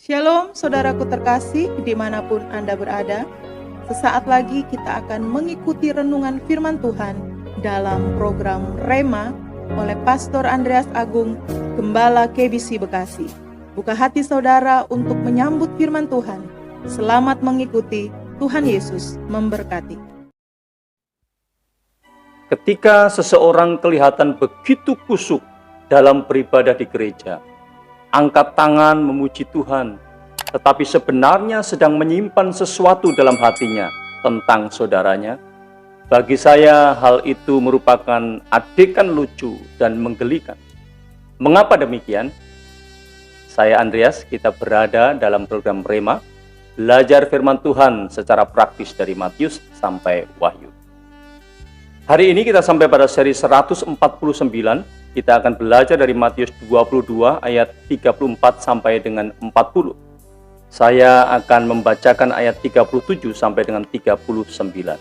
Shalom saudaraku terkasih dimanapun Anda berada. Sesaat lagi kita akan mengikuti renungan firman Tuhan dalam program Rema oleh Pastor Andreas Agung, Gembala KBC Bekasi. Buka hati saudara untuk menyambut firman Tuhan. Selamat mengikuti, Tuhan Yesus memberkati. Ketika seseorang kelihatan begitu kusuk dalam beribadah di gereja, angkat tangan memuji Tuhan, tetapi sebenarnya sedang menyimpan sesuatu dalam hatinya tentang saudaranya, bagi saya hal itu merupakan adegan lucu dan menggelikan. Mengapa demikian? Saya Andreas, kita berada dalam program Rema, belajar firman Tuhan secara praktis dari Matius sampai Wahyu. Hari ini kita sampai pada seri 149. Kita akan belajar dari Matius 22 ayat 34 sampai dengan 40. Saya akan membacakan ayat 37 sampai dengan 39.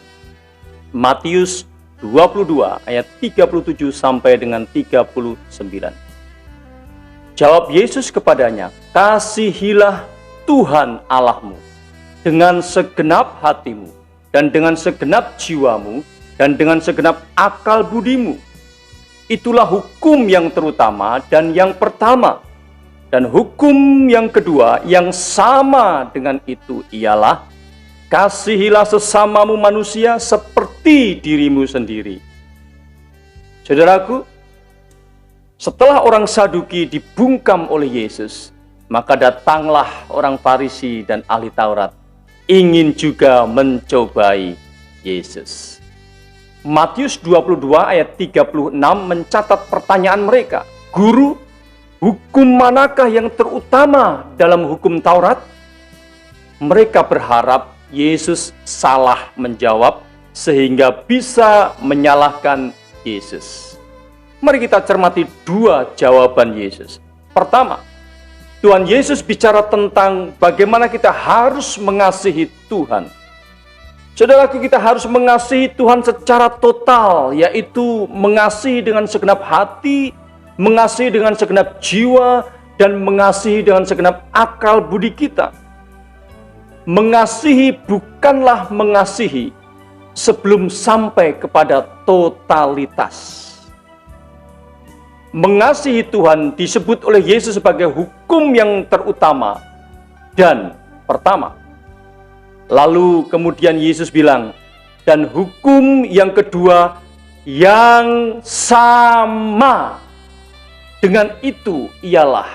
Matius 22 ayat 37 sampai dengan 39. Jawab Yesus kepadanya, "Kasihilah Tuhan Allahmu dengan segenap hatimu dan dengan segenap jiwamu dan dengan segenap akal budimu. Itulah hukum yang terutama dan yang pertama. Dan hukum yang kedua yang sama dengan itu ialah, kasihilah sesamamu manusia seperti dirimu sendiri." Saudaraku, setelah orang Saduki dibungkam oleh Yesus, maka datanglah orang Farisi dan ahli Taurat ingin juga mencobai Yesus. Matius 22 ayat 36 mencatat pertanyaan mereka. "Guru, hukum manakah yang terutama dalam hukum Taurat?" Mereka berharap Yesus salah menjawab sehingga bisa menyalahkan Yesus. Mari kita cermati dua jawaban Yesus. Pertama, Tuhan Yesus bicara tentang bagaimana kita harus mengasihi Tuhan. Saudaraku, kita harus mengasihi Tuhan secara total, yaitu mengasihi dengan segenap hati, mengasihi dengan segenap jiwa, dan mengasihi dengan segenap akal budi kita. Mengasihi bukanlah mengasihi sebelum sampai kepada totalitas. Mengasihi Tuhan disebut oleh Yesus sebagai hukum yang terutama dan pertama. Lalu kemudian Yesus bilang, dan hukum yang kedua yang sama dengan itu ialah,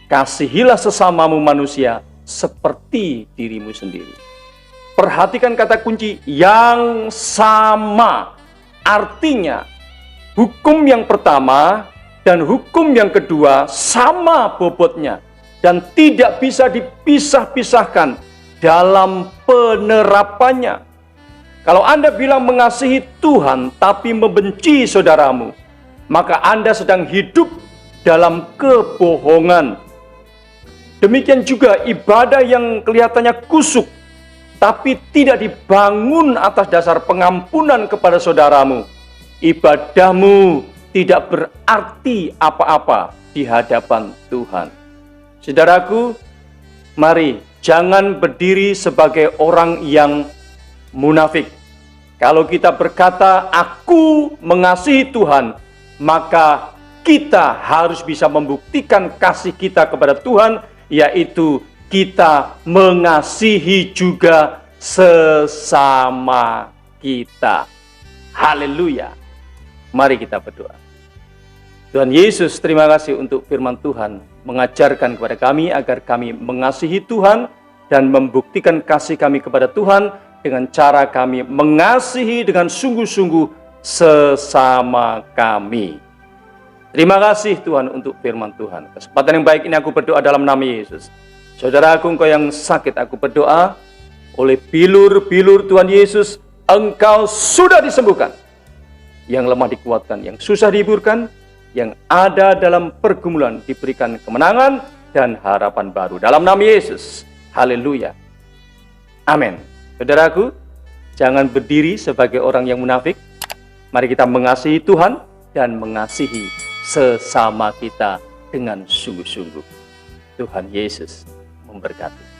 kasihilah sesamamu manusia seperti dirimu sendiri. Perhatikan kata kunci yang sama. Artinya hukum yang pertama dan hukum yang kedua sama bobotnya dan tidak bisa dipisah-pisahkan dalam penerapannya. Kalau Anda bilang mengasihi Tuhan tapi membenci saudaramu, maka Anda sedang hidup dalam kebohongan. Demikian juga ibadah yang kelihatannya kusuk tapi tidak dibangun atas dasar pengampunan kepada saudaramu, ibadahmu tidak berarti apa-apa di hadapan Tuhan. Saudaraku, mari jangan berdiri sebagai orang yang munafik. Kalau kita berkata, "Aku mengasihi Tuhan," maka kita harus bisa membuktikan kasih kita kepada Tuhan, yaitu kita mengasihi juga sesama kita. Haleluya. Mari kita berdoa. Tuhan Yesus, terima kasih untuk firman Tuhan mengajarkan kepada kami agar kami mengasihi Tuhan dan membuktikan kasih kami kepada Tuhan dengan cara kami mengasihi dengan sungguh-sungguh sesama kami. Terima kasih Tuhan untuk firman Tuhan. Kesempatan yang baik ini aku berdoa dalam nama Yesus. Saudaraku, engkau yang sakit, aku berdoa oleh bilur-bilur Tuhan Yesus, engkau sudah disembuhkan. Yang lemah dikuatkan, yang susah dihiburkan, yang ada dalam pergumulan diberikan kemenangan dan harapan baru. Dalam nama Yesus. Haleluya. Amin. Saudaraku, jangan berdiri sebagai orang yang munafik. Mari kita mengasihi Tuhan dan mengasihi sesama kita dengan sungguh-sungguh. Tuhan Yesus memberkati.